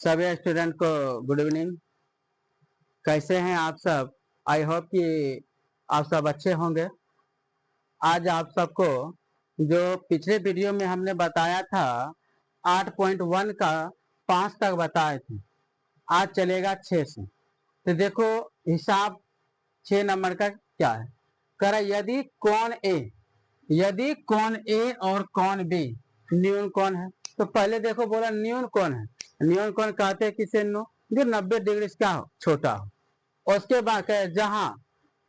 सभी स्टूडेंट को good evening. कैसे हैं आप सब? आई होप कि आप सब अच्छे होंगे। आज आप सबको जो पिछले वीडियो में हमने बताया था 8.1 का 5 तक बताए थे, आज चलेगा 6 से। तो देखो हिसाब 6 नंबर का क्या है। कर यदि कौन ए और कौन बी न्यून कौन है, तो पहले देखो बोला न्यून कौन है। न्यून कौन कहते हैं किसे? नो जो 90 डिग्री से क्या हो, छोटा हो। उसके बाद जहां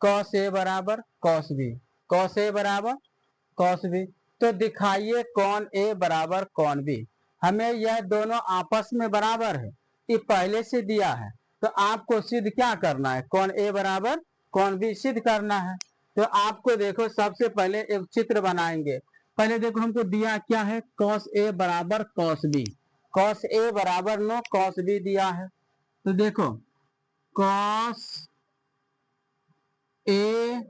कॉस ए बराबर कॉस बी, कॉस ए बराबर कॉस बी, तो दिखाइए कौन ए बराबर कौन बी। हमें यह दोनों आपस में बराबर है, ये पहले से दिया है। तो आपको सिद्ध क्या करना है? कौन ए बराबर कौन बी सिद्ध करना है। तो आपको देखो सबसे पहले एक चित्र बनाएंगे। पहले देखो हमको दिया क्या है, कॉस ए बराबर कॉस बी। कॉस ए बराबर नो कॉस बी दिया है। तो देखो कॉस ए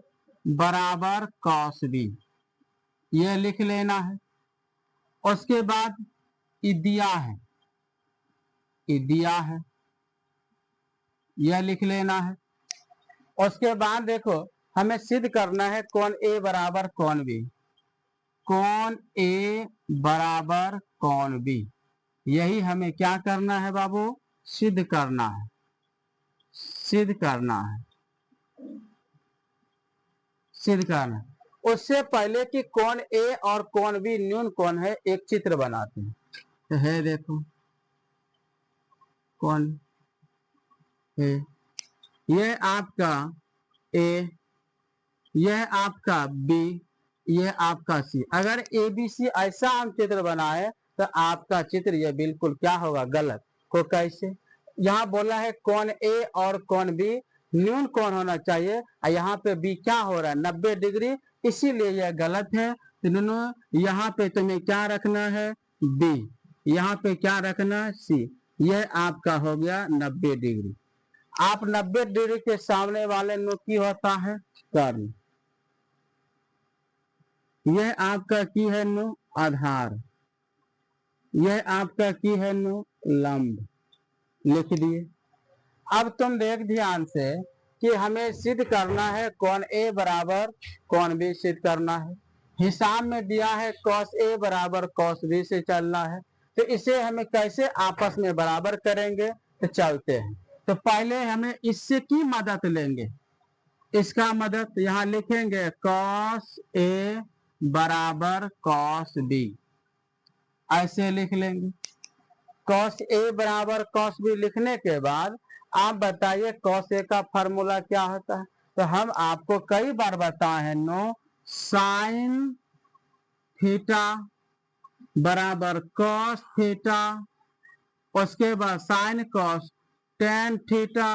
बराबर कॉस बी, यह लिख लेना है। उसके बाद ये दिया है, ये दिया है, यह लिख लेना है। उसके बाद देखो हमें सिद्ध करना है कौन ए बराबर कौन बी। कौन ए बराबर कौन बी, यही हमें क्या करना है बाबू? सिद्ध करना है, सिद्ध करना है, सिद्ध करना है। उससे पहले कि कौन ए और कौन बी न्यून कौन है, एक चित्र बनाते हैं। तो है देखो कौन है, यह आपका ए, यह आपका बी, यह आपका सी। अगर ए बी सी ऐसा हम चित्र बनाए तो आपका चित्र यह बिल्कुल क्या होगा? गलत। को कैसे? यहाँ बोला है कौन ए और कौन बी न्यून कौन होना चाहिए, और यहाँ पे बी क्या हो रहा है? 90 डिग्री, इसीलिए यह गलत है। तो यहाँ पे तुम्हें क्या रखना है? बी। यहाँ पे क्या रखना है? सी। यह आपका हो गया 90 डिग्री। आप 90 डिग्री के सामने वाले नो की होता है? कर्ण। यह आपका की है नो आधार, यह आपका की है नो लंब। लिख दिए। अब तुम देख ध्यान से कि हमें सिद्ध करना है कौन ए बराबर कौन बी सिद्ध करना है। हिसाब में दिया है कॉस ए बराबर कॉस बी से चलना है। तो इसे हमें कैसे आपस में बराबर करेंगे? तो चलते हैं। तो पहले हमें इससे की मदद लेंगे, इसका मदद यहाँ लिखेंगे कॉस ए बराबर कॉस बी, ऐसे लिख लेंगे। कॉस ए बराबर कॉस बी लिखने के बाद आप बताइए कॉस ए का फॉर्मूला क्या होता है? तो हम आपको कई बार बताए हैं नो साइन थीटा बराबर कॉस थीटा, उसके बाद sine cos tan theta,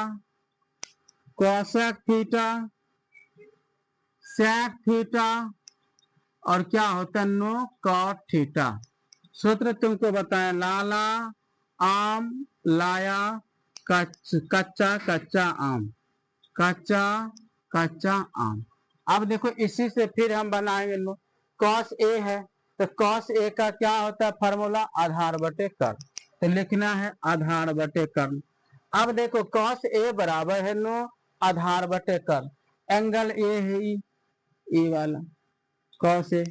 cosec theta, sec theta, और क्या होता है नो कॉट थीटा। सूत्र तुमको बताएं, लाला आम लाया कच्चा कच्चा आम, कच्चा कच्चा आम। अब देखो इसी से फिर हम बनाएंगे नो कॉस ए है, तो कॉस ए का क्या होता है फॉर्मूला? आधार बटे कर्ण। तो लिखना है आधार बटे कर्ण। अब देखो कॉस ए बराबर है नो आधार बटे कर्ण, एंगल ए है ई वाला कॉस ए।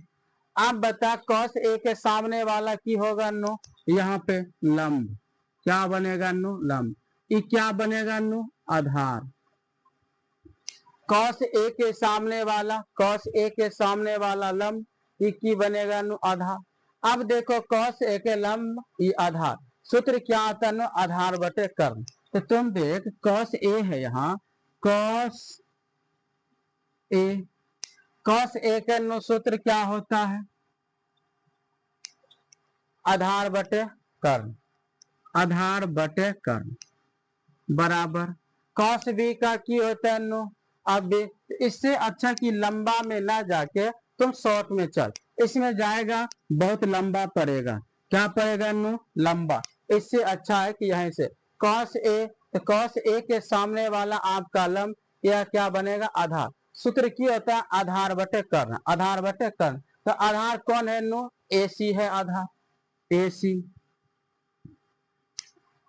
आप बता कॉस ए के सामने वाला की होगा नो यहाँ पे लंब, क्या बनेगा नो लंब। ये क्या बनेगा नो आधार। कॉस ए के सामने वाला, कॉस ए के सामने वाला लंब, ये की बनेगा नो आधार। अब देखो कॉस ए के लंब ये आधार, सूत्र क्या आता है नो आधार बटे कर्ण। तो तुम देख कॉस ए है यहाँ, कॉस ए, कॉस ए के नो सूत्र क्या होता है? आधार बटे कर्ण, आधार बटे कर्ण बराबर कॉस बी का की होता है नो। अब इससे अच्छा कि लंबा में ना जाके तुम शॉर्ट में चल, इसमें जाएगा बहुत लंबा पड़ेगा। क्या पड़ेगा नो? लंबा। इससे अच्छा है कि यहीं से कॉस ए, तो कॉस ए के सामने वाला आपका लंब यह क्या बनेगा? आधार। सूत्र की होता है आधार बटे कर्ण, आधार बटे कर्ण। तो आधार कौन है नो? ए सी है आधार, ए सी।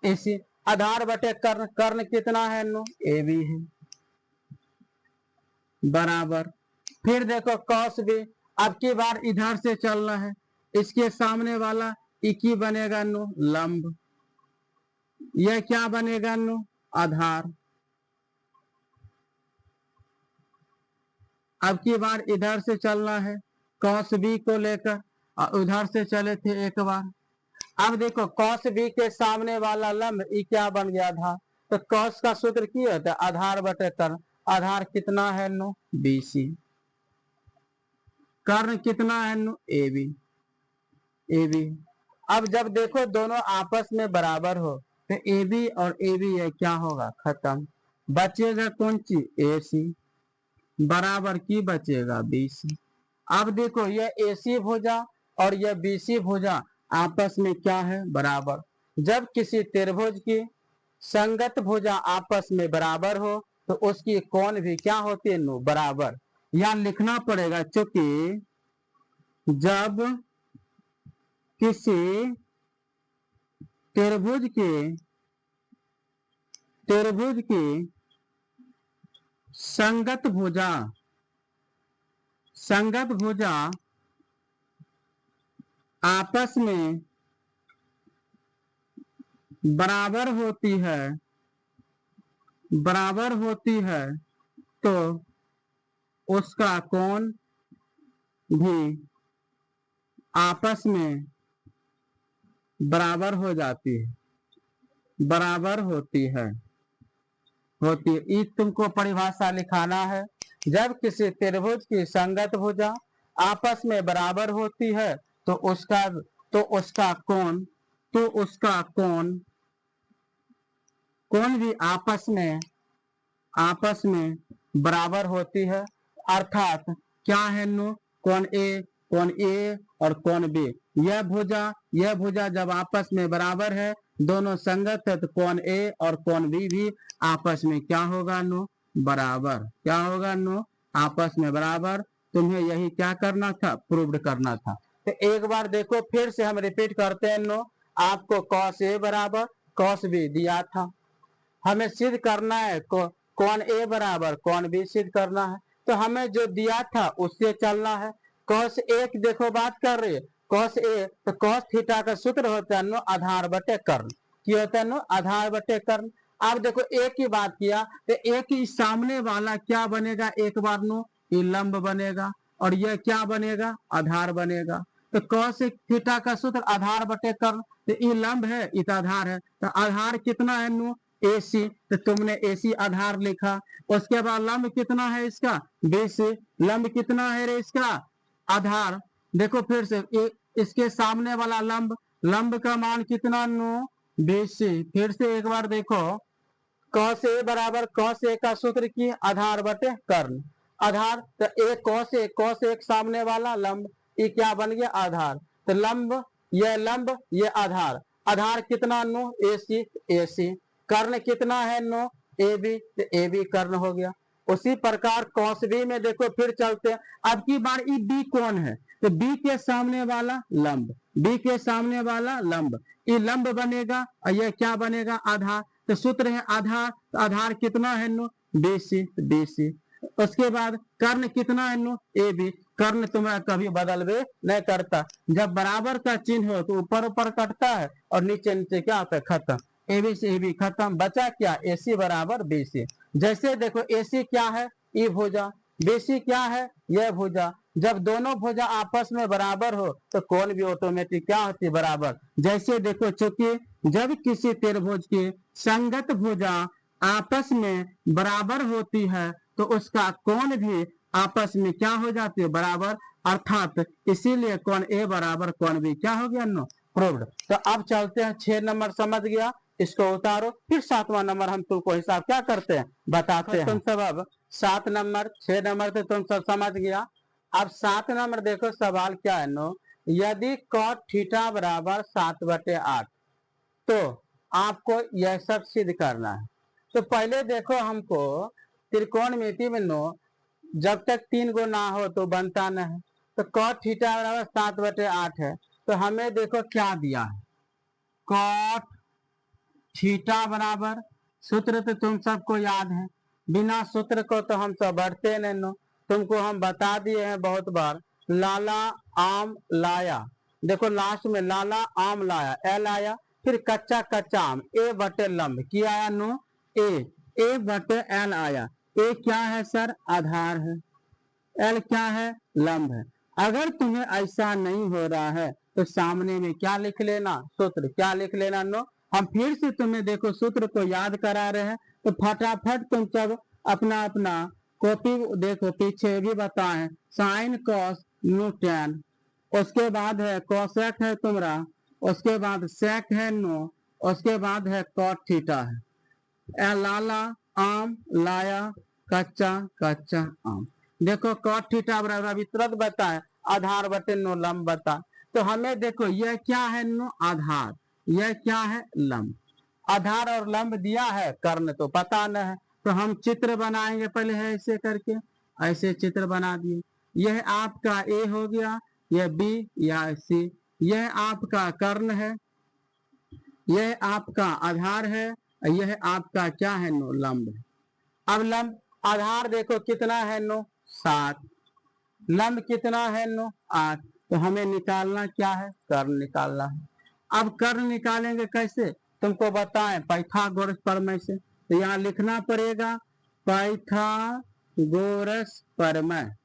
AC आधार बटे कर्ण, कर्ण कितना है नो AB है बराबर। फिर देखो cos B, अब की बार इधर से चलना है, इसके सामने वाला इकी बनेगा नो लंब, यह क्या बनेगा नो आधार। अब की बार इधर से चलना है cos B को लेकर, और उधर से चले थे एक बार। अब देखो cos B के सामने वाला लंब ई क्या बन गया आधार, तो cos का सूत्र की होता है आधार बटे कर्ण, आधार कितना है नो BC, कर्ण कितना है नो AB, AB। अब जब देखो दोनों आपस में बराबर हो तो AB और AB ये क्या होगा खत्म, बचेगा कौन चीज AC, बराबर की बचेगा BC। अब देखो यह AC भुजा और यह BC भुजा आपस में क्या है बराबर, जब किसी त्रिभुज की संगत भुजा आपस में बराबर हो तो उसकी कोण भी क्या होती है नो बराबर। यहाँ लिखना पड़ेगा चूंकि जब किसी त्रिभुज की संगत भुजा आपस में बराबर होती है तो उसका कोण भी आपस में बराबर हो जाती है, बराबर होती है। तुमको परिभाषा लिखाना है, जब किसी त्रिभुज की संगत भुजा आपस में बराबर होती है तो उसका कोण भी आपस में बराबर होती है। अर्थात क्या है नो कोण ए और कोण बी, यह भुजा जब आपस में बराबर है, दोनों संगत है, तो कोण ए और कोण बी भी आपस में क्या होगा नो बराबर, क्या होगा नो आपस में बराबर। तुम्हें यही क्या करना था प्रूव्ड करना था। तो एक बार देखो फिर से हम रिपीट करते हैं नो, आपको cos A बराबर cos B दिया था, हमें सिद्ध करना है कोण ए बराबर कोण बी सिद्ध करना है, तो हमें जो दिया था उससे चलना है। cos A की देखो बात कर रही है cos A, तो cos थीटा का सूत्र होता है नो आधार बटे कर्ण, की होता है नो आधार बटे कर्ण। अब देखो A की बात किया तो A की सामने वाला क्या बनेगा एक बार नो ये लंब बनेगा, और यह क्या बनेगा आधार बनेगा। तो cos थीटा का सूत्र आधार बटे कर्ण, तो ये लंब है इत आधार है, तो आधार कितना है नो AC, तो तुमने AC आधार लिखा। उसके बाद लंब कितना है इसका BC, लंब कितना है रे इसका आधार। देखो फिर से इसके सामने वाला लंब का मान कितना नो BC। फिर से एक बार देखो cos A बराबर cos A का सूत्र की आधार बटे कर्ण, आधार तो cos A सामने वाला लंब ये क्या बन गया आधार, तो लंब ये आधार, आधार कितना नो AC, कर्ण कितना है नो AB, तो AB कर्ण हो गया। उसी प्रकार cos B में देखो फिर चलते हैं, अब की बार ये B कौन है, तो B के सामने वाला लंब, ये लंब बनेगा और यह क्या बनेगा आधार, तो सूत्र है आधार, तो आधार कितना है नो BC। उसके बाद कर्ण कितना है नो AB, कर्ण तुम्हें कभी बदलवे नहीं करता, जब बराबर का चिन्ह हो तो ऊपर ऊपर कटता है और नीचे नीचे क्या होता है खत्म, AB से AB खत्म, बचा क्या AC बराबर BC। जैसे देखो AC क्या है ये भुजा, BC क्या है यह भुजा, जब दोनों भुजा आपस में बराबर हो तो कोण भी ऑटोमेटिक क्या होती है बराबर। जैसे देखो चूंकि जब किसी त्रिभुज की संगत भुजा आपस में बराबर होती है तो उसका कोण भी आपस में क्या हो जाती है बराबर, अर्थात इसीलिए कोण A बराबर कोण B क्या हो गया नो प्रूव्ड। तो अब चलते हैं 6 नंबर समझ गया, इसको उतारो, फिर 7वां नंबर हम तुमको हिसाब क्या करते हैं बताते हैं। तुम सब अब 7 नंबर 6 नंबर तो तुम सब समझ गया। अब 7 नंबर देखो सवाल क्या है नो, यदि cot थीटा बराबर 7/8 तो आपको यह सब सिद्ध करना है। तो पहले देखो हमको त्रिकोणमिति में नो जब तक 3 गो ना हो तो बनता नहीं, तो cot थीटा बराबर 7/8 है, तो हमें देखो क्या दिया है cot थीटा बराबर, सूत्र तो तुम सबको याद है, बिना सूत्र को तो हम सब बढ़ते नहीं नो, तुमको हम बता दिए हैं बहुत बार। लाला आम लाया, देखो लास्ट में लाला आम लाया, एल आया, फिर कच्चा कच्चा आम, ए बटे लंब की आया नो, ए बटे एल आया। ए क्या है सर? आधार है। एल क्या है? लंब है। अगर तुम्हें ऐसा नहीं हो रहा है तो सामने में क्या लिख लेना? सूत्र। क्या लिख लेना नो? हम फिर से तुम्हें देखो सूत्र को याद करा रहे हैं, तो फटाफट तुम सब अपना अपना कॉपी देखो, पीछे भी बताएं, साइन कॉस नो टैन, उसके बाद है कोसेक है तुम्हारा, उसके बाद सेक है नो, उसके बाद है कॉट थीटा है। लाला आम लाया, कच्चा कच्चा आम। देखो कॉट थीटा बराबर अभी तुरंत बताए, आधार बटे नो लंब बता। तो हमें देखो यह क्या है नो? आधार। यह क्या है? लंब। आधार और लंब दिया है, कर्ण तो पता न है, तो हम चित्र बनाएंगे पहले है ऐसे करके, ऐसे चित्र बना दिए। यह आपका ए हो गया, यह बी या सी, यह आपका कर्ण है, यह आपका आधार है, यह आपका क्या है नो? लंब है। अब लंब आधार देखो कितना है नो? 7, लंब कितना है नो? 8। तो हमें निकालना क्या है? कर्ण निकालना है। अब कर्ण निकालेंगे कैसे? तुमको बताएं, पाइथागोरस प्रमेय से। तो यहाँ लिखना पड़ेगा पाइथागोरस प्रमेय।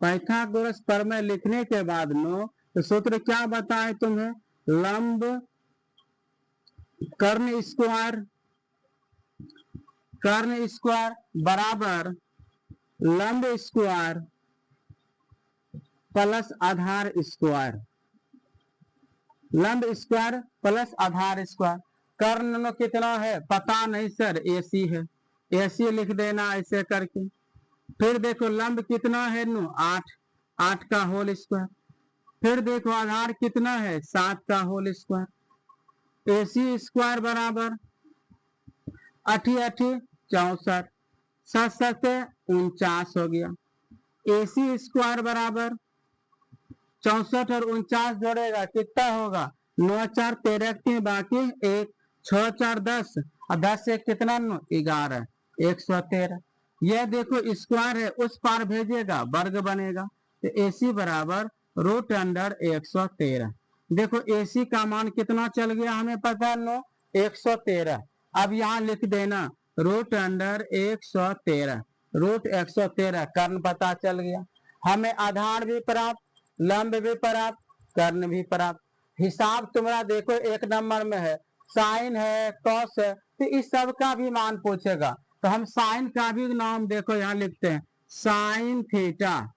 पाइथागोरस प्रमेय लिखने के बाद नो, तो सूत्र क्या बताएं तुम्हें? लंब कर्ण स्क्वायर, कर्ण स्क्वायर बराबर लंब स्क्वायर प्लस आधार स्क्वायर, लंब स्क्वायर प्लस आधार स्क्वायर। कर्ण कितना है? पता नहीं सर, एसी है, एसी लिख देना ऐसे करके। फिर देखो लंब कितना है नो? 8, 8 का होल स्क्वायर। फिर देखो आधार कितना है? 7 का होल स्क्वायर। एसी स्क्वायर बराबर 8 8 64, 7 7 49 हो गया। एसी स्क्वायर बराबर 64 और 49 जोड़ेगा कितना होगा? 9 4 13 3 बाकी 1, 6 4 10 और 10 से कितना? 11, 113। यह देखो स्क्वायर है, उस पार भेजेगा वर्ग बनेगा, तो एसी बराबर रूट अंडर 113। देखो एसी का मान कितना चल गया हमें पता नो? 113। अब यहाँ लिख देना रूट अंडर 113, रूट 113। कर्ण पता चल गया हमें, आधार भी प्राप्त, लंब भी प्राप्त, कर्ण भी प्राप्त। हिसाब तुम्हारा देखो एक नंबर में है, साइन है, कॉस है, तो इस सब का भी मान पूछेगा। तो हम साइन का भी नाम देखो यहाँ लिखते हैं, साइन थीटा,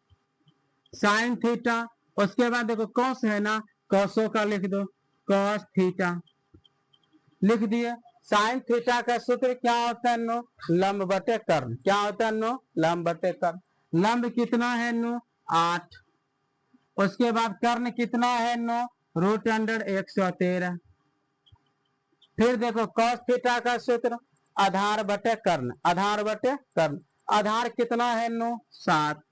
साइन थीटा। उसके बाद देखो कॉस है ना, कॉसो का लिख दो, कॉस थीटा लिख दिए। साइन थीटा का सूत्र क्या होता है नो? लंब बटे कर्ण। क्या होता है नो? लंब बटे कर्ण। लंब कितना है नो? 8। उसके बाद कर्ण कितना है नो? Root under 113। फिर देखो कॉस थीटा का सूत्र आधार बटे कर्ण, आधार बटे कर्ण। आधार कितना है नो? 7।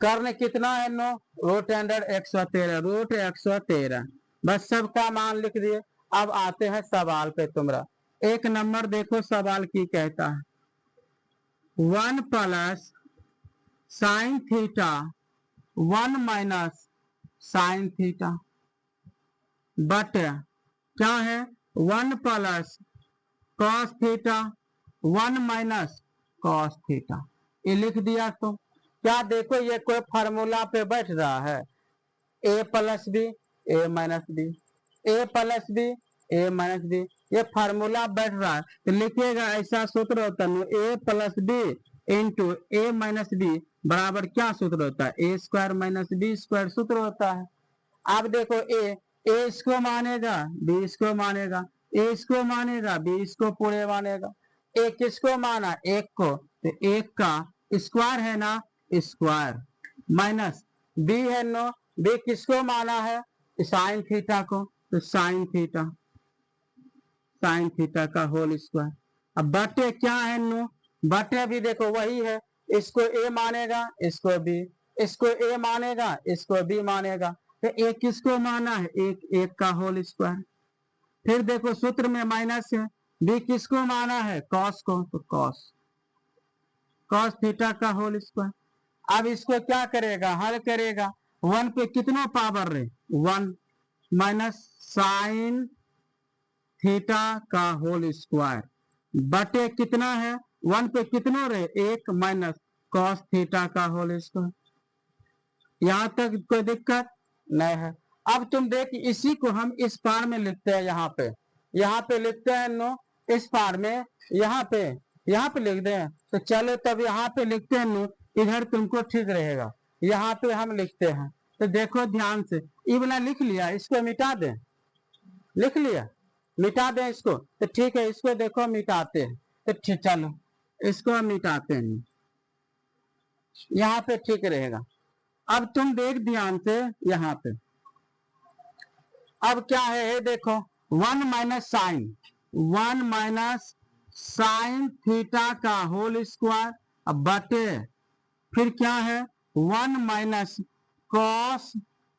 कर्ण कितना है नो? Root under 113, root 113। बस सबका मान लिख दिए। अब आते हैं सवाल पे तुम्हारा। एक नंबर देखो सवाल की कहता है, 1 plus sine theta 1 minus sine theta but क्या है? 1 plus cos theta 1 minus cos theta. ये लिख दिया। तो क्या देखो ये कोई फार्मूला पे बैठ रहा है? ए प्लस बी, ए माइनस बी, ए प्लस बी, ए माइनस बी, ये फार्मूला बैठ रहा है। तो लिखिएगा ऐसा सूत्र होता है, ए प्लस बी इंटू ए माइनस बी बराबर क्या सूत्र होता है? ए स्क्वायर माइनस बी स्क्वायर सूत्र होता है। अब देखो ए इसको मानेगा, बी इसको मानेगा, ए इसको मानेगा, बी इसको पूरे मानेगा। ए किसको माना? एक को, तो एक का स्क्वायर है ना, स्क्वायर माइनस बी है नो, बी किसको माना है? साइन थीटा को, तो साइन थीटा, साइन थीटा का होल स्क्वायर। अब बटे क्या है नो? बटे भी देखो वही है, इसको ए मानेगा, इसको बी, इसको ए मानेगा, इसको बी मानेगा। तो एक किसको माना है? एक, एक का होल स्क्वायर। फिर देखो सूत्र में माइनस है, बी किसको माना है, कॉस को, तो कॉस कॉस थीटा का होल स्क्वायर। अब इसको क्या करेगा, हल करेगा, 1 पे कितनों पावर रे 1 माइनस साइन थीटा का होल स्क्वायर बटे कितना है 1 पे कितनों रे 1 माइनस कॉस थीटा का होल स्क्वायर। यहां तक कोई दिक्कत नहीं है। अब तुम देख इसी को हम इस पार में लिखते हैं, यहाँ पे लिखते हैं नो, इस पार में यहाँ पे लिख दें, तो चलो तब यहाँ पे लिखते हैं नो, इधर तुमको ठीक रहेगा, यहाँ पे हम लिखते हैं। तो देखो ध्यान से, ये वाला लिख लिया, इसको मिटा दें, लिख लिया, मिटा दें इसको, तो ठीक है, इसको देखो मिटाते हैं, तो ठीक, चलो इसको मिटाते हैं, यहाँ पे ठीक रहेगा। अब तुम देख ध्यान से यहाँ पे, अब क्या है देखो 1 माइनस साइन थीटा का होल स्क्वायर बटे फिर क्या है 1 माइनस कॉस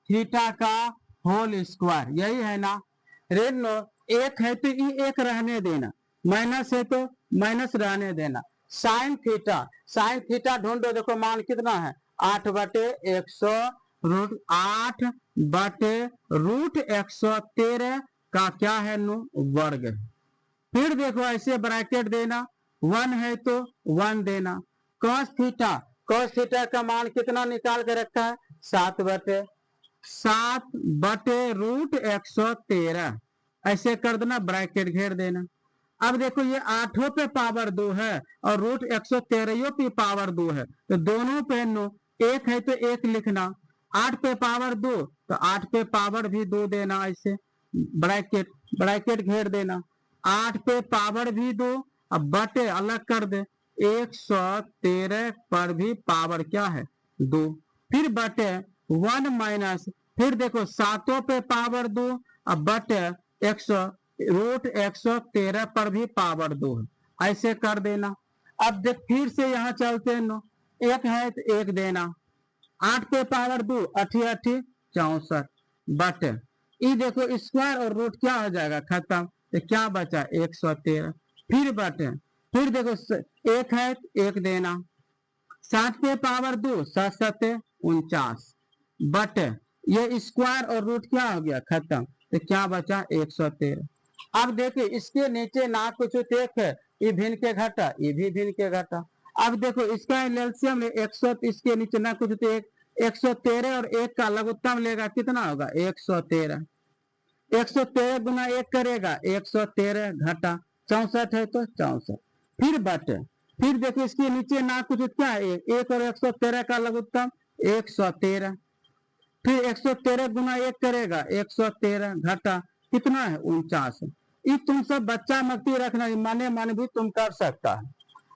थीटा का होल स्क्वायर, यही है ना रेनो। एक है तो ये एक रहने देना, माइनस है तो माइनस रहने देना। साइन थीटा ढूंढो, देखो मान कितना है 8 बटे 100 रूट 8 बटे रूट 113 का क्या है नो वर्ग है। फिर देखो ऐसे ब्रैकेट देना, 1 है तो 1 देना, कॉस थीटा का मान कितना निकाल के रखा है 7 बटे रूट 113, ऐसे कर देना, ब्रैकेट घेर देना। अब देखो ये 8 पे पावर 2 है और रूट 113 पे पावर 2 है, तो दोनों पे नो, एक है तो एक लिखना, 8 पे पावर 2 तो 8 पे पावर भी 2 देना, ऐसे ब्रैकेट घेर देना, 8 पे पावर भी 2, अब बटे अलग कर दे 113 पर भी पावर क्या है 2, फिर बटे 1 माइनस, फिर देखो 7 पे पावर 2 अब बटे 100 रूट 113 पर भी पावर 2 है, ऐसे कर देना। अब देख फिर से यहाँ चलते हैं नो, एक है तो एक देना, 8 पे पावर 2 अठी 64 बटे ये देखो स्क्वायर और रूट क्या हो जाएगा खत्म, तो क्या बचा 113, फिर बटे फिर देखो एक है तो एक देना, 7 पे पावर 2 7 49 बटे ये स्क्वायर और रूट क्या हो गया खत्म, तो क्या बचा 113। अब देखिए इसके नीचे ना कुछ एक है, ये भिन्न के घटा, ये भी भिन्न के घटा। अब देखो इसका एलसीएम 100, इसके नीचे ना कुछ तो एक 113 और एक का लघुत्तम लेगा, कितना होगा 113, 113 गुना 1 करेगा 113 घटा 64 है तो 64, फिर बटे फिर देखो इसके नीचे ना कुछ क्या है, एक और 113 का लघुत्तम 113, फिर 113 गुना 1 करेगा 113 घटा कितना है 49। ये तुम सब बच्चा मक्ती रखना, माने भी तुम कर सकता है।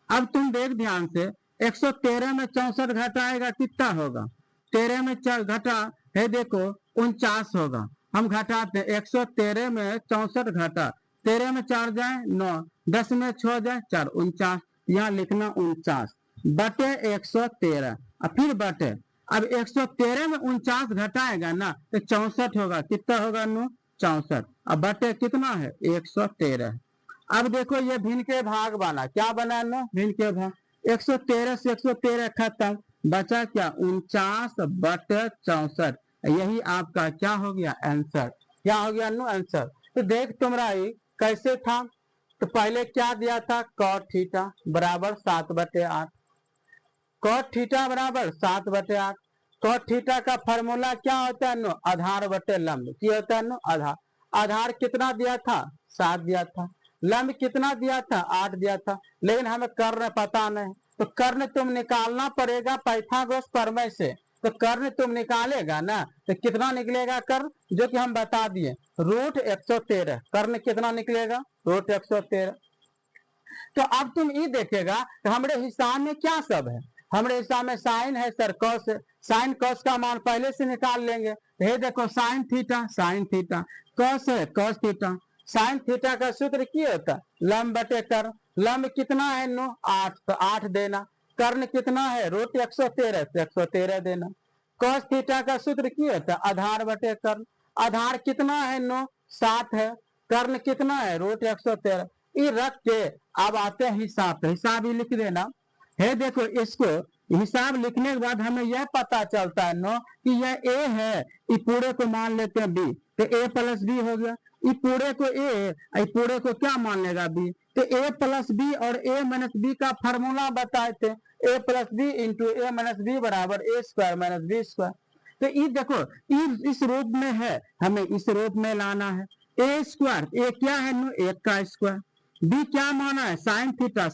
अब तुम देख ध्यान से 113 में 64 घटाएगा कितना होगा, 13 में घटा है देखो 49 होगा, हम घटाते हैं 113 में 64 घटा, 13 में 4 जाए 9, 10 में 6 जाए 4, 49, यहाँ लिखना 49 बटे 113, फिर बटे अब 113 में 49 घटाएगा ना तो 64 होगा, कितना होगा नो 64, अब बटे कितना है 113। अब देखो ये भिन्न के भाग बना, क्या बना नो भिन्न के भाग, 113 से 113 खत्म, बचा क्या 49 बटे 64, यही आपका क्या हो गया आंसर, क्या हो गया नो आंसर। तो देख तुम्हारा कैसे था, तो पहले क्या दिया था कॉट थीटा बराबर 7 बटे 8, कॉट थीटा बराबर 7 बटे 8, कॉट थीटा का फॉर्मूला क्या होता है नो आधार बटे लंब, क्या होता है नो आधार, आधार कितना दिया था 7 दिया था, लंब कितना दिया था 8 दिया था, लेकिन हमें कर्ण पता नहीं, तो कर्ण तुम निकालना पड़ेगा पाइथागोरस प्रमेय से, तो कर्ण तुम निकालेगा ना तो कितना निकलेगा कर्ण, जो कि हम बता दिए रूट 113, कर्ण कितना निकलेगा रूट 113। तो अब तुम ये देखेगा कि हमारे हिसाब में क्या सब है, हमारे हिसाब में साइन है सर, कॉस है, साइन कॉस का मान पहले से निकाल लेंगे, ये देखो साइन थीटा, कॉस है कॉस थीटा, साइन थीटा का सूत्र क्या होता है लंब बटे कर्ण, लंब कितना है नो 8 तो 8 देना, कर्ण कितना है रूट 113 तो 113 देना, कॉस थीटा का सूत्र क्या होता है आधार बटे कर्ण, आधार कितना है नो 7 है, कर्ण कितना है √113। ये रख के अब आते हैं हिसाब पे, हिसाब ही लिख देना है। देखो इसको हिसाब लिखने के बाद हमें यह पता चलता है नो कि यह ए है, ये पूरे को मान लेते हैं बी, तो ए प्लस बी हो गया। ये पूरे को ए, पूरे को क्या मान लेगा बी, तो ए प्लस बी और ए माइनस बी का फार्मूला बताए थे, ए प्लस बी इंटू ए माइनस बी बराबर ए स्क्वायर माइनस बी स्क्वायर। तो ये देखो इस रूप में है, हमें इस रूप में लाना है। ए स्क्वायर, ए क्या है नो 1 का स्क्वायर, बी क्या माना है साइन थीटा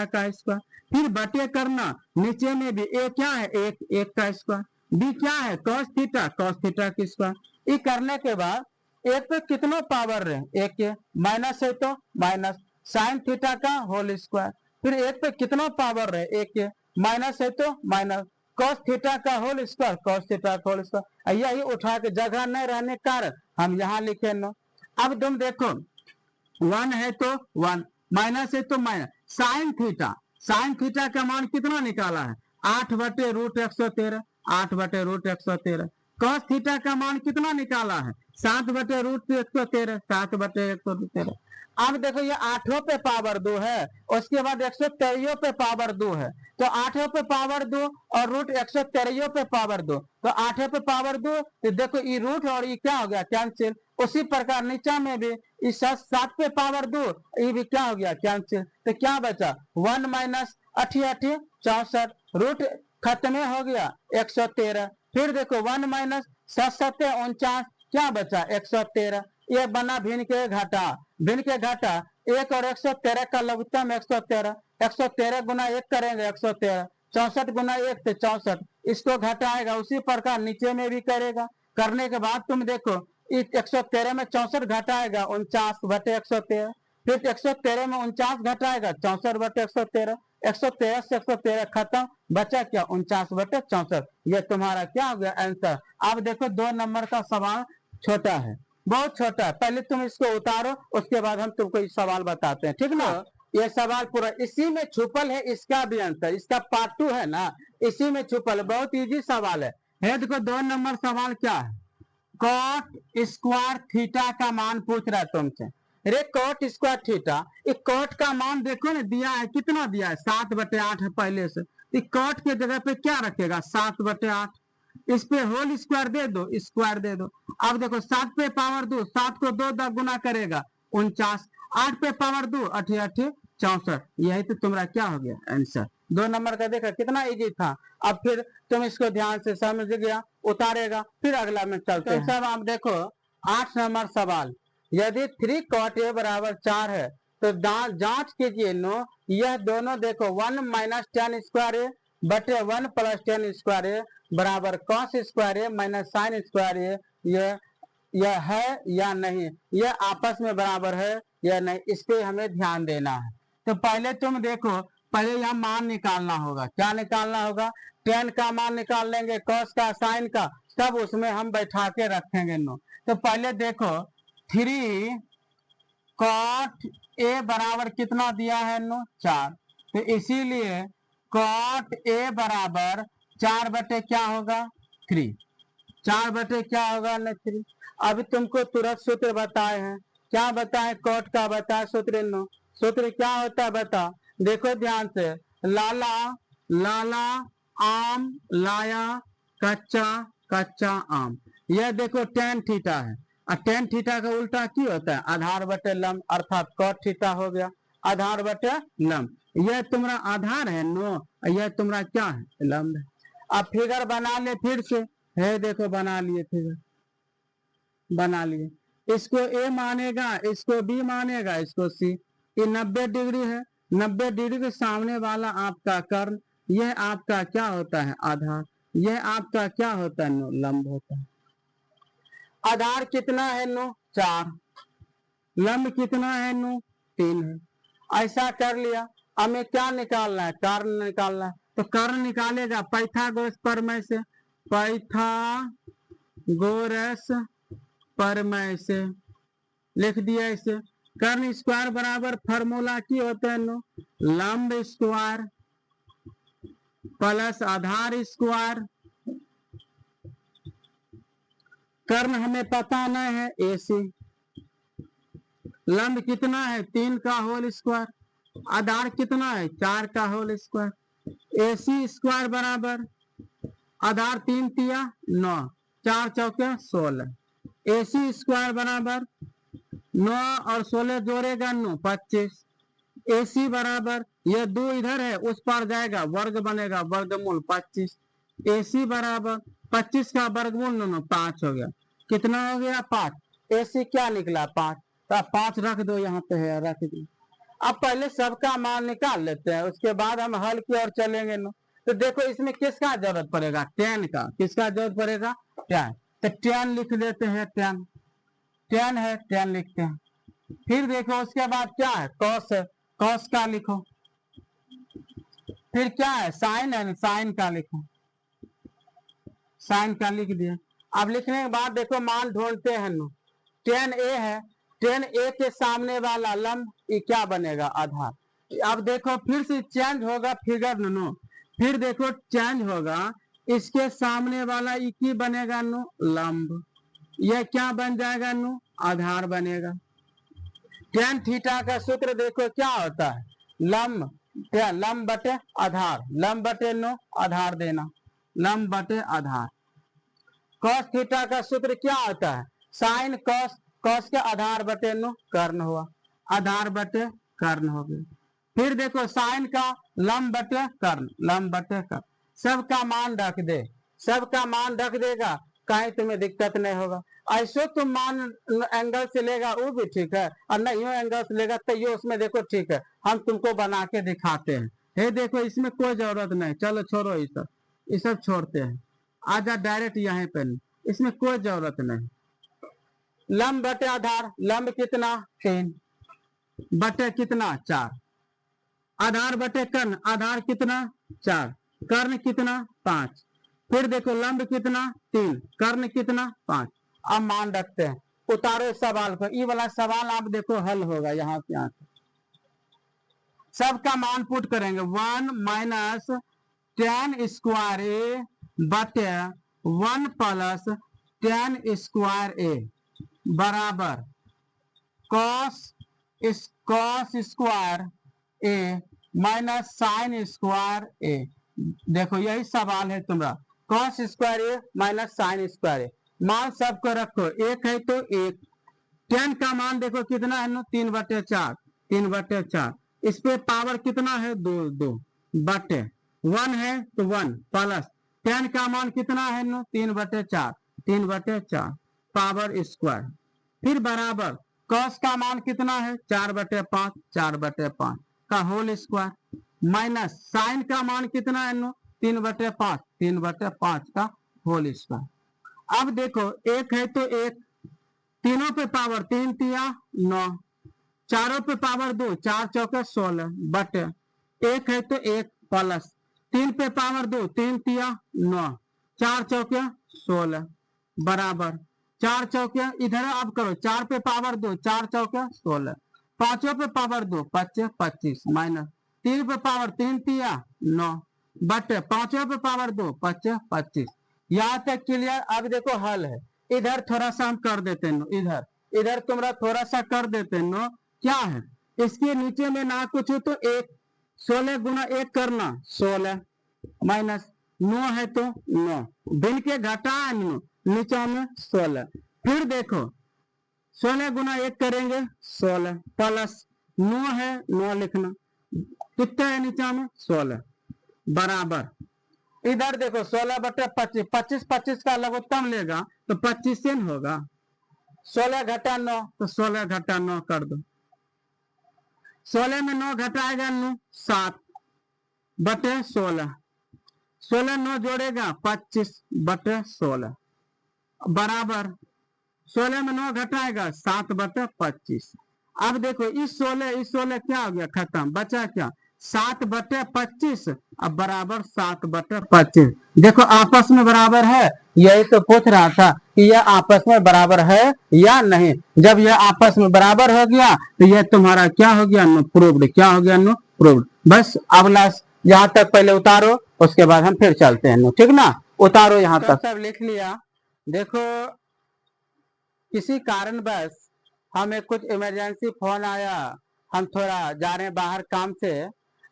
का स्क्वायर, फिर बटे करना नीचे में भी ए क्या है 1 का स्क्वायर, बी क्या है कॉस थीटा की स्क्वायर। ये करने के बाद एक पे कितना पावर है, एक के माइनस है तो माइनस साइन थीटा का होल स्क्वायर, फिर एक पे कितना पावर है एक के माइनस है तो माइनस कॉस थीटा का होल स्क्वायर। यही उठा के जगह नहीं रहने के कारण हम यहाँ लिखे नो। अब तुम देखो 1 है तो 1, माइनस है तो माइनस साइन थीटा का मान कितना निकाला है 8/√113, 8/√113। कॉस थीटा का मान कितना निकाला है 7/√113, 7/113। अब देखो ये 8 पे पावर 2 है, उसके बाद 113 पे पावर 2 है, तो 8 पे पावर 2 और √113 पे पावर 2, तो 8 पे पावर 2, तो देखो ये रूट और ये क्या हो गया कैंसिल। उसी प्रकार नीचे में भी इस 7 पे पावर 2, ये भी क्या हो गया कैंसिल, तो क्या बचा 1 माइनस 88 64, रूट खत्म हो गया 113। फिर देखो 1 माइनस 7 49, क्या बचा 113। ये बना भिन्न के घटा, एक और 113 का लघुत्तम 113, 113 गुना 1 करेंगे 113, 64 गुना 1 तो 64, इसको घटाएगा उसी प्रकार नीचे में भी करेगा। करने के बाद तुम देखो 113 में 64 घटाएगा 49/113, फिर 113 में 49 घटाएगा 64/113, 113 से 113 खत्म, बचा क्या 49/64। ये तुम्हारा क्या हो गया आंसर। अब देखो 2 नंबर का सवाल छोटा है, बहुत छोटा है, पहले तुम इसको उतारो उसके बाद हम तुमको इस सवाल बताते हैं, ठीक ना। ये सवाल पूरा इसी में छुपल है, इसका भी आंसर, इसका पार्ट 2 है ना, इसी में छुपल है, बहुत इजी सवाल है। देखो 2 नंबर सवाल क्या है, कॉट स्क्वायर थीटा का मान पूछ रहा है तुमसे। अरे कॉट स्क्वायर थीटा, कॉट का मान देखो ना दिया है, कितना दिया है 7/8 है पहले से, कॉट के जगह पे क्या रखेगा 7/8, इस पे होल स्क्वायर दे दो, स्क्वायर दे दो। अब देखो 7 पे पावर 2, 7 को 2 गुना करेगा 49, 8 पे पावर 2 88 64। यही तो तुम्हारा क्या हो गया आंसर। 2 नंबर का देखा कितना इजी था। अब फिर तुम इसको ध्यान से समझ गया, उतारेगा, फिर अगला में चलते हैं। सब आप देखो 8 नंबर सवाल, यदि 3 cot a बराबर 4 है तो जांच कीजिए नो, यह दोनों देखो 1 माइनस 10 स्क्वायर ए बटे 1 प्लस 10 स्क्वायर ए बराबर कॉस स्क्वायर ए माइनस साइन स्क्वायर ए, यह है या नहीं, यह आपस में बराबर है या नहीं, इस पे हमें ध्यान देना है। तो पहले तुम देखो, पहले यह मान निकालना होगा, क्या निकालना होगा 10 का मान निकाल लेंगे, कॉस का साइन का, सब उसमें हम बैठा के रखेंगे नो। तो पहले देखो 3 cot a बराबर कितना दिया है नो 4, तो इसीलिए cot a बराबर 4 बटे क्या होगा 3, 4 बटे क्या होगा न 3। अभी तुमको तुरंत सूत्र बताए हैं, क्या बताए कॉट का बताए सूत्र नो, सूत्र क्या होता है बता, देखो ध्यान से, लाला आम लाया कच्चा आम, यह देखो tan थीटा है, और tan थीटा का उल्टा की होता है आधार बटे लंब, अर्थात cot थीटा हो गया आधार बटे लंब। यह तुम्हारा आधार है नो, यह तुम्हारा क्या है लंब है। अब फिगर बना ले फिर से, है देखो बना लिए फिगर, बना लिए, इसको ए मानेगा, इसको बी मानेगा, इसको सी। ये 90 डिग्री है, 90 डिग्री के सामने वाला आपका कर्ण, यह आपका क्या होता है आधार, यह आपका क्या होता है नो लंब होता है। आधार कितना है नो 4, लंब कितना है नो 3 है। ऐसा कर लिया, हमें क्या निकालना है कर्ण निकालना है, तो कर्ण निकालेगा पाइथागोरस प्रमेय से, पाइथागोरस प्रमेय से लिख दिया इसे। कर्ण स्क्वायर बराबर फार्मूला की होता है नो लंब स्क्वायर प्लस आधार स्क्वायर, कर्ण हमें पता नहीं है ए सी, लंब कितना है 3 का होल स्क्वायर, आधार कितना है 4 का होल स्क्वायर, AC स्क्वायर बराबर आधार 3 तिया 9, 4 चौके 16, AC स्क्वायर बराबर 9 और 16 जोड़ेगा 9 25, AC बराबर ये 2 इधर है उस पार जाएगा वर्ग बनेगा वर्गमूल 25, AC बराबर 25 का वर्गमूल 9 5 हो गया, कितना हो गया 5, AC क्या निकला 5, तो 5 रख दो यहाँ पे है रख दो। अब पहले सबका मान निकाल लेते हैं उसके बाद हम हल की ओर चलेंगे ना। तो देखो इसमें किसका जरूरत पड़ेगा tan का, किसका जरूरत पड़ेगा tan, तो tan लिख देते हैं tan, tan है tan लिखते हैं। फिर देखो उसके बाद क्या है cos है, cos का लिखो, फिर क्या है sin है sin का लिखो, sin का लिख दिया। अब लिखने के बाद देखो मान ढूंढते हैं नो, tan a है, tan a के सामने वाला लंब ये क्या बनेगा आधार। अब देखो फिर से चेंज होगा फिगर नो, फिर देखो चेंज होगा इसके सामने वाला ये की बनेगा नो लंब, यह क्या बन जाएगा नो आधार बनेगा। tan थीटा का सूत्र देखो क्या होता है लंब लंब बटे आधार, लंब बटे नो आधार देना, लंब बटे आधार। cos थीटा का सूत्र क्या होता है साइन cos, cos के आधार बटे नो कर्ण हुआ, आधार बटे कर्ण हो गया। फिर देखो साइन का लंब बटे कर्ण, लंब बटे कर्ण, सबका मान रख दे, सबका मान रख देगा कहीं तुम्हें दिक्कत नहीं होगा। ऐसो तुम मान एंगल से लेगा वो भी ठीक है और नहीं एंगल से लेगा तो ये उसमें देखो ठीक है, हम तुमको बना के दिखाते हैं। हे देखो इसमें कोई जरूरत नहीं, चलो छोड़ो ये सब छोड़ते हैं, आजा डायरेक्ट यहाँ पे, इसमें कोई जरूरत नहीं। लंब बटे आधार, लंब कितना 3 बटे कितना 4, आधार बटे कर्ण, आधार कितना 4, कर्ण कितना 5, फिर देखो लंब कितना 3, कर्ण कितना 5। अब मान रखते हैं, उतारो सवाल को, ये वाला सवाल आप देखो हल होगा यहाँ से यहाँ से। सबका मान पुट करेंगे 1 माइनस tan स्क्वायर ए बटे 1 प्लस tan स्क्वायर ए बराबर cos स्क्वायर ए माइनस साइन स्क्वायर ए। देखो यही सवाल है तुम्हारा, cos स्क्वायर ए माइनस साइन स्क्वायर ए, मान सबको रखो एक है तो एक, tan का मान देखो कितना है ना 3 बटे 4, 3 बटे 4, इस पे पावर कितना है 2 2 बटे 1 है तो 1 प्लस tan का मान कितना है ना 3 बटे 4, 3 बटे 4 पावर स्क्वायर, फिर बराबर cos का मान कितना है 4 बटे 5, 4 बटे 5 का होल स्क्वायर, माइनस साइन का मान कितना है नो 3 बटे 5, 3 बटे 5 का होल स्क्वायर। अब देखो एक है तो एक, तीनों पे पावर 3 तिया 9, चारों पे पावर 2, 4 चौके 16 बटे एक है तो एक प्लस 3 पे पावर 2, 3 तिया 9, 4 चौके 16 बराबर 4 चौके इधर अब करो 4 पे पावर 2, 4 चौके 16, पांचों पे पावर 2 5 25 माइनस 3 पे पावर 3 तिया 9 बटे पांचों पे पावर 2 5 25। यहाँ तक क्लियर। अब देखो हल है, इधर थोड़ा सा हम कर देते हैं, इधर इधर तुम्हारा थोड़ा सा कर देते हैं, क्या है इसके नीचे में ना कुछ हो तो एक 16 गुना 1 करना 16 माइनस 9 है तो 9 बिन के घटा 9 नीचे में 16, फिर देखो 16 गुना 1 करेंगे 16 प्लस 9 है 9 लिखना, कितना है नीचे में 16 बराबर इधर देखो 16 बटे 25, 25 25 का लघुत्तम लेगा तो 25 से होगा, 16 घटा 9 तो 16 घटा 9 कर दो, 16 में 9 घटाएगा 9 7 बटे 16, 16 9 जोड़ेगा 25 बटे 16 बराबर 16 में 9 घटाएगा 7 बटे 25। अब देखो इस 16 क्या हो गया खत्म, बचा क्या 7 बटे 25 अब बराबर 7 बटे 25। देखो आपस में बराबर है, यही तो पूछ रहा था कि यह आपस में बराबर है या नहीं। जब यह आपस में बराबर हो गया तो यह तुम्हारा क्या हो गया नो प्रूव्ड, क्या हो गया नो प्रूव्ड। बस अगला यहाँ तक पहले उतारो उसके बाद हम फिर चलते हैं नो, ठीक ना, उतारो यहाँ तक सब लिख लिया। देखो किसी कारणवश हमें कुछ इमरजेंसी फोन आया, हम थोड़ा जा रहे हैं बाहर काम से।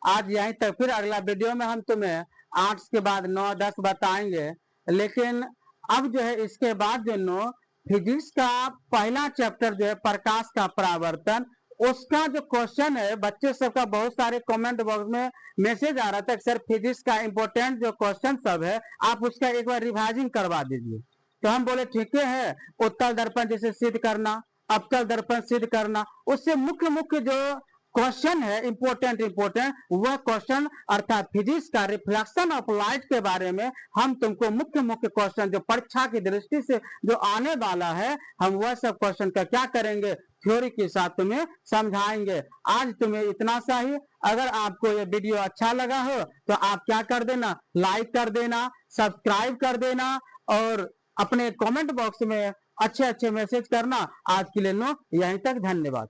आज यहीं तक, फिर अगला वीडियो में हम तुम्हें आर्ट्स के बाद 9, 10 बताएंगे। लेकिन अब जो है इसके बाद जो नो फिजिक्स का पहला चैप्टर जो है प्रकाश का परावर्तन, उसका जो क्वेश्चन है, बच्चे सबका बहुत सारे कमेंट बॉक्स में मैसेज आ रहा था सर फिजिक्स का इंपॉर्टेंट जो क्वेश्चन सब है आप उसका एक बार रिवाइजिंग करवा दीजिए। तो हम बोले ठीक है, उत्तल दर्पण जैसे सिद्ध करना, अवतल दर्पण सिद्ध करना, उससे मुख्य मुख्य जो क्वेश्चन है इंपॉर्टेंट वह क्वेश्चन अर्थात फिजिक्स का रिफ्लेक्शन ऑफ लाइट के बारे में हम तुमको मुख्य मुख्य क्वेश्चन जो परीक्षा की दृष्टि से जो आने वाला है, हम वह सब क्वेश्चन का क्या करेंगे, थ्योरी के साथ तुम्हें समझाएंगे। आज तुम्हें इतना सा ही। अगर आपको ये वीडियो अच्छा लगा हो तो आप क्या कर देना, लाइक कर देना, सब्सक्राइब कर देना और अपने कमेंट बॉक्स में अच्छे अच्छे मैसेज करना। आज के लिए नो यहीं तक, धन्यवाद।